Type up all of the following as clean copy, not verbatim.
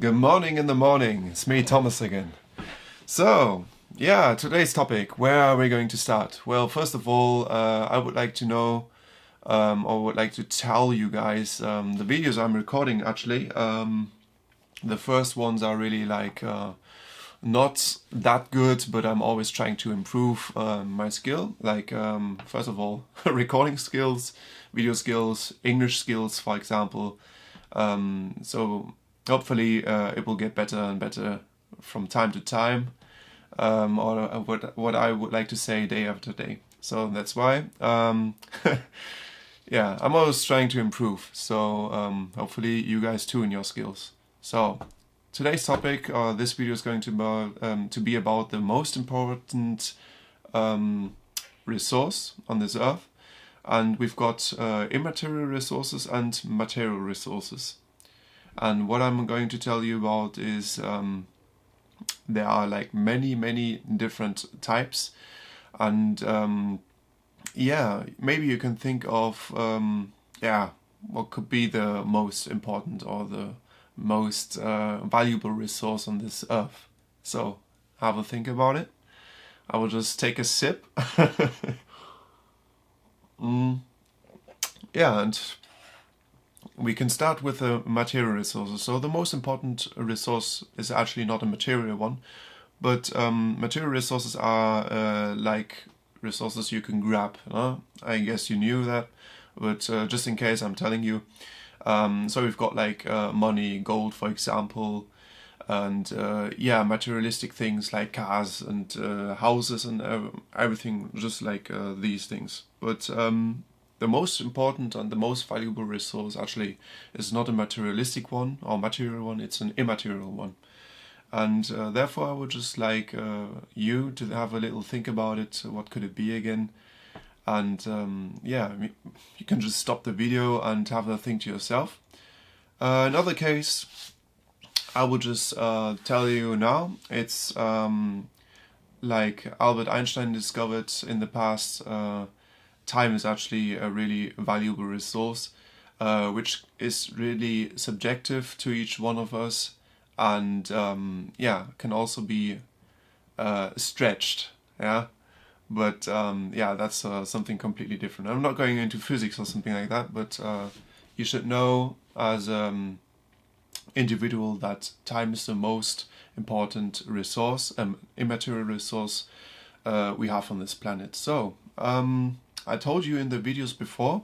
Good morning in the morning. It's me, Thomas, again. So, yeah, today's topic. Where are we going to start? Well, first of all, I would like to know, or would like to tell you guys, the videos I'm recording actually. The first ones are really like not that good, but I'm always trying to improve my skill. Like, first of all, recording skills, video skills, English skills, for example. So hopefully it will get better and better from time to time, or what I would like to say day after day. So that's why, yeah, I'm always trying to improve. So hopefully you guys too in your skills. So today's topic, this video is going to be about the most important resource on this earth. And we've got immaterial resources and material resources. And what I'm going to tell you about is there are like many different types. And yeah, maybe you can think of what could be the most important or the most valuable resource on this earth. So have a think about it. I will just take a sip. Yeah, and we can start with the material resources. So the most important resource is actually not a material one, but material resources are like resources you can grab. I guess you knew that, but just in case, I'm telling you. So we've got like money, gold, for example, and yeah, materialistic things like cars and houses and everything, just like these things. But the most important and the most valuable resource actually is not a materialistic one or material one, it's an immaterial one. And therefore I would just like you to have a little think about it. What could it be again? And yeah, you can just stop the video and have a think to yourself. Another case I would just tell you now, it's like Albert Einstein discovered in the past, time is actually a really valuable resource, which is really subjective to each one of us, and yeah, can also be stretched, yeah. But yeah, that's something completely different. I'm not going into physics or something like that, but you should know as individual that time is the most important resource, immaterial resource we have on this planet. So I told you in the videos before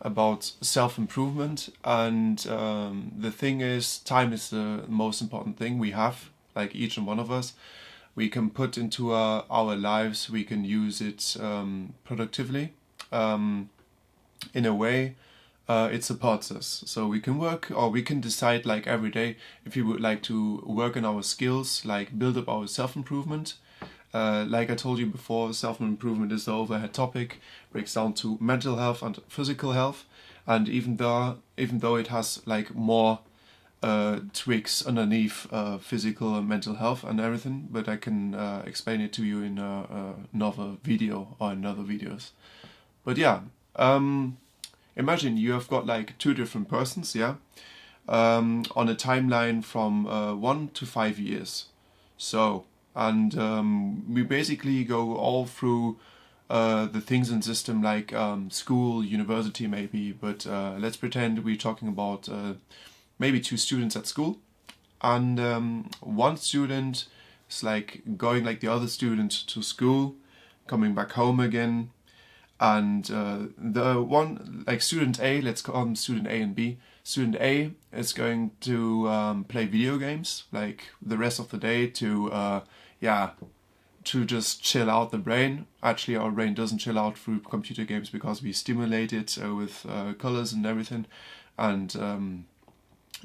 about self-improvement, and the thing is, time is the most important thing we have, like each and one of us. We can put into our lives, we can use it productively. In a way, it supports us. So we can work, or we can decide like every day if we would like to work on our skills, like build up our self-improvement. Like I told you before, self-improvement is the overhead topic, breaks down to mental health and physical health, and even though it has like more twigs underneath physical and mental health and everything, but I can explain it to you in another video or in other videos. But yeah, imagine you have got like two different persons, yeah, on a timeline from 1 to 5 years. So, and we basically go all through the things in system like school, university maybe, but let's pretend we're talking about maybe two students at school, and one student is like going like the other student to school, coming back home again, and the one, like student A, let's call them student A and B. Student A is going to play video games like the rest of the day to yeah, to just chill out the brain. Actually, our brain doesn't chill out through computer games because we stimulate it with colors and everything, and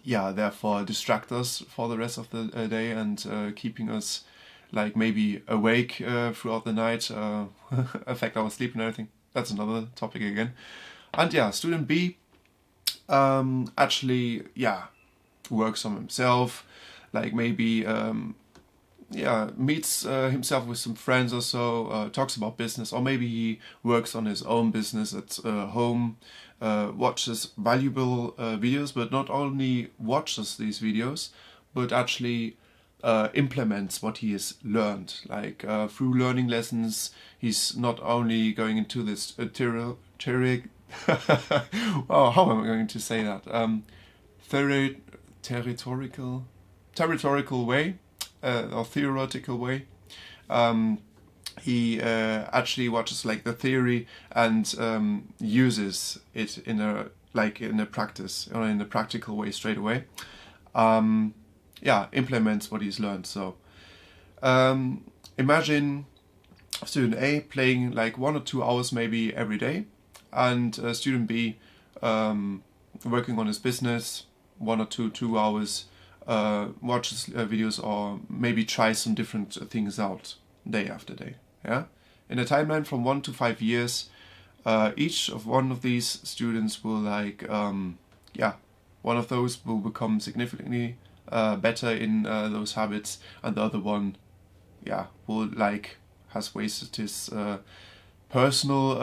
yeah, therefore distract us for the rest of the day, and keeping us like maybe awake throughout the night, affect our sleep and everything. That's another topic again. And yeah, student B actually, yeah, works on himself, like maybe yeah, meets himself with some friends or so, talks about business, or maybe he works on his own business at home, watches valuable videos, but not only watches these videos, but actually implements what he has learned. Like through learning lessons, he's not only going into this oh, how am I going to say that? Territorical way, or theoretical way. He actually watches like the theory and uses it in a practice or in a practical way straight away. Implements what he's learned. So imagine student A playing like 1 or 2 hours maybe every day, and student B working on his business 1 or 2 hours, watches videos, or maybe tries some different things out day after day. Yeah, in a timeline from 1 to 5 years, each of one of these students will one of those will become significantly better in those habits, and the other one will has wasted his personal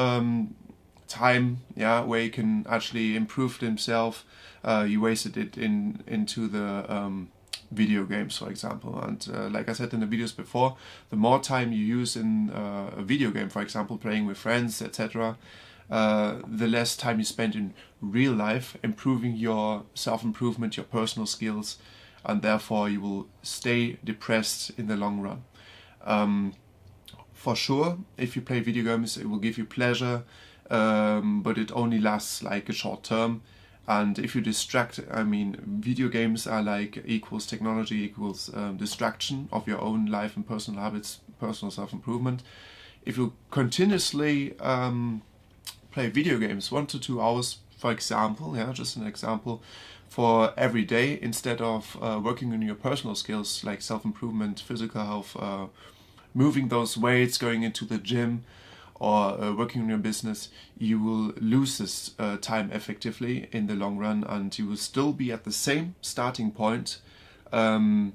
time, where he can actually improve himself. You wasted it into the video games, for example. And like I said in the videos before, the more time you use in a video game, for example, playing with friends, etc., the less time you spend in real life improving your self-improvement, your personal skills, and therefore you will stay depressed in the long run. For sure, if you play video games, it will give you pleasure, but it only lasts like a short term. And if you distract, video games are like equals technology equals distraction of your own life and personal habits, personal self-improvement. If you continuously play video games 1 to 2 hours, for example, just an example, for every day, instead of working on your personal skills like self-improvement, physical health, moving those weights, going into the gym, or working on your business, you will lose this time effectively in the long run, and you will still be at the same starting point. When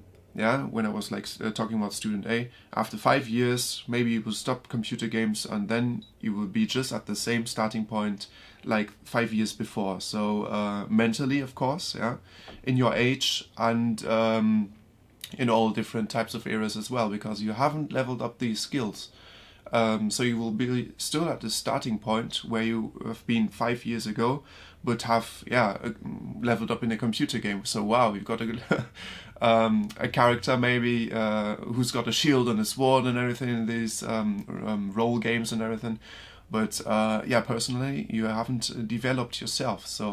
I was talking about student A, after 5 years, maybe you will stop computer games, and then you will be just at the same starting point like 5 years before. So mentally, of course, in your age, and in all different types of areas as well, because you haven't leveled up these skills. So you will be still at the starting point where you have been 5 years ago, but have leveled up in a computer game. So wow, you've got a character maybe who's got a shield and a sword and everything in these role games and everything. But personally, you haven't developed yourself. So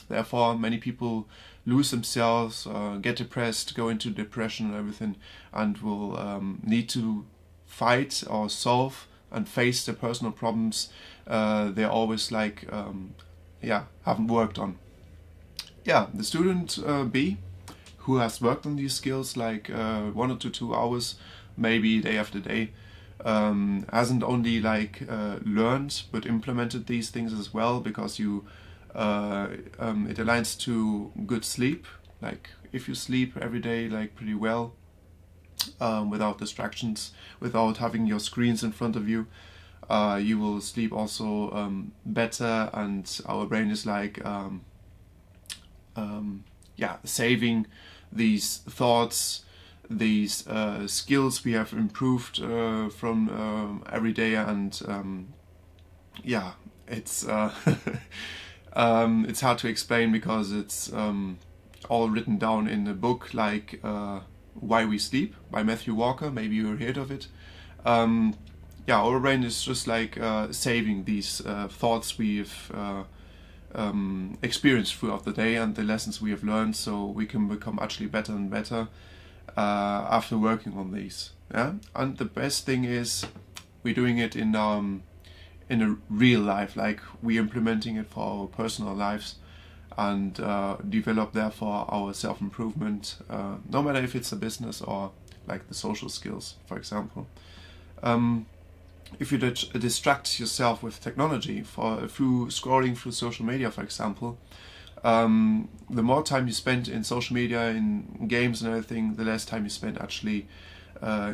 therefore, many people lose themselves, get depressed, go into depression and everything, and will need to fight or solve and face the personal problems they're always haven't worked on. The student B, who has worked on these skills 1 or 2 hours, maybe day after day, hasn't only learned but implemented these things as well, because it aligns to good sleep. Like if you sleep every day pretty well, without distractions, without having your screens in front of you, you will sleep also better, and our brain is saving these thoughts, these skills we have improved from every day, and it's it's hard to explain, because it's all written down in a book Why We Sleep by Matthew Walker. Maybe you heard of it. Our brain is just saving these thoughts we've experienced throughout the day and the lessons we have learned, so we can become actually better and better after working on these. And the best thing is we're doing it in a real life, we're implementing it for our personal lives, and develop therefore our self-improvement, no matter if it's a business or the social skills, for example. If you distract yourself with technology through scrolling through social media, for example, the more time you spend in social media, in games and everything, the less time you spend actually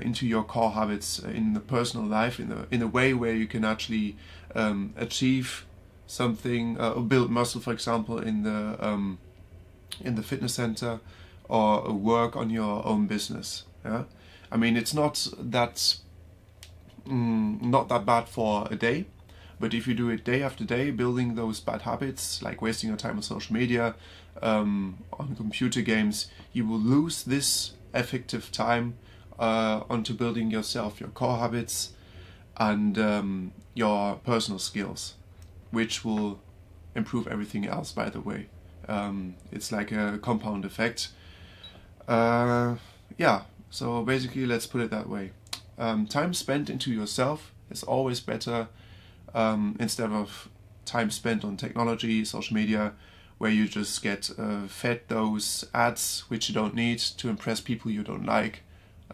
into your core habits in the personal life, in a way where you can actually achieve something, or build muscle, for example, in the fitness center, or work on your own business. Yeah, I mean, it's not that bad for a day, but if you do it day after day, building those bad habits like wasting your time on social media, on computer games, you will lose this effective time onto building yourself, your core habits, and your personal skills, which will improve everything else, by the way. It's like a compound effect. Yeah, so basically, let's put it that way. Time spent into yourself is always better instead of time spent on technology, social media, where you just get fed those ads which you don't need to impress people you don't like.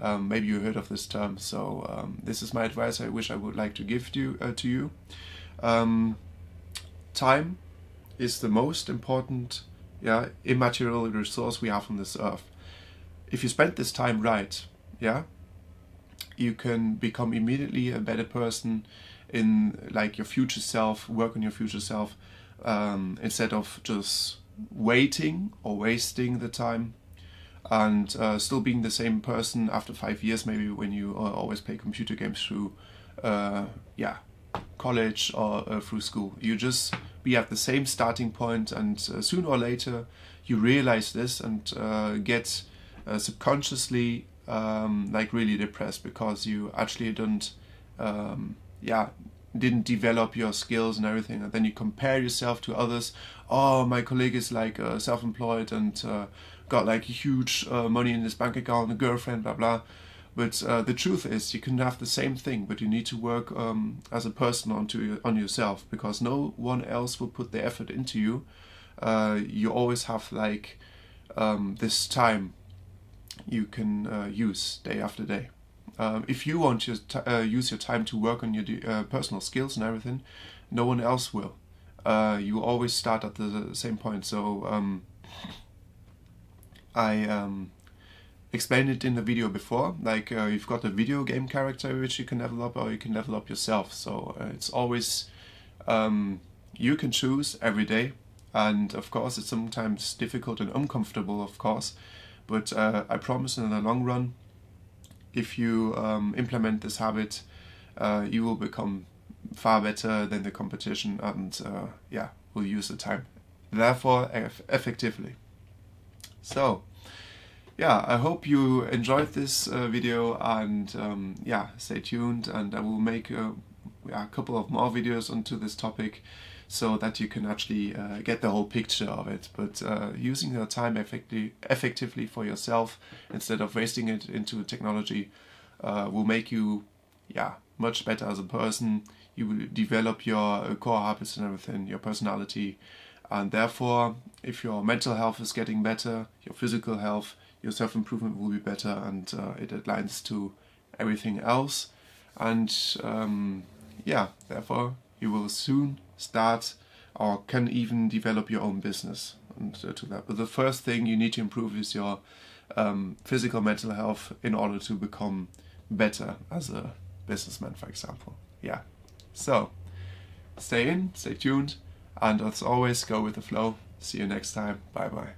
Maybe you heard of this term, so this is my advice I wish I would like to give to you. Time is the most important immaterial resource we have on this earth. If you spend this time right, you can become immediately a better person in like your future self, work on your future self, instead of just waiting or wasting the time and still being the same person after 5 years, maybe, when you always play computer games through college or through school. You just be at the same starting point, and sooner or later you realize this and get subconsciously like really depressed because you actually didn't develop your skills and everything, and then you compare yourself to others. Oh, my colleague is like self-employed and got like huge money in his bank account, a girlfriend, blah blah. But the truth is, you can have the same thing, but you need to work as a person on yourself, because no one else will put the effort into you. You always have like this time you can use day after day. If you want to use your time to work on your personal skills and everything, no one else will. You always start at the same point. So I explained it in the video before, like you've got a video game character which you can level up, or you can level up yourself. So it's always you can choose every day, and of course it's sometimes difficult and uncomfortable, of course, but I promise in the long run, if you implement this habit, you will become far better than the competition, and will use the time therefore effectively. So I hope you enjoyed this video, and stay tuned, and I will make a couple of more videos onto this topic so that you can actually get the whole picture of it. But using your time effectively for yourself instead of wasting it into technology will make you much better as a person. You will develop your core habits and everything, your personality, and therefore if your mental health is getting better, your physical health, your self-improvement will be better, and it aligns to everything else. And therefore you will soon start or can even develop your own business and to that. But the first thing you need to improve is your physical mental health in order to become better as a businessman, for example. So stay tuned, and as always, go with the flow. See you next time. Bye bye.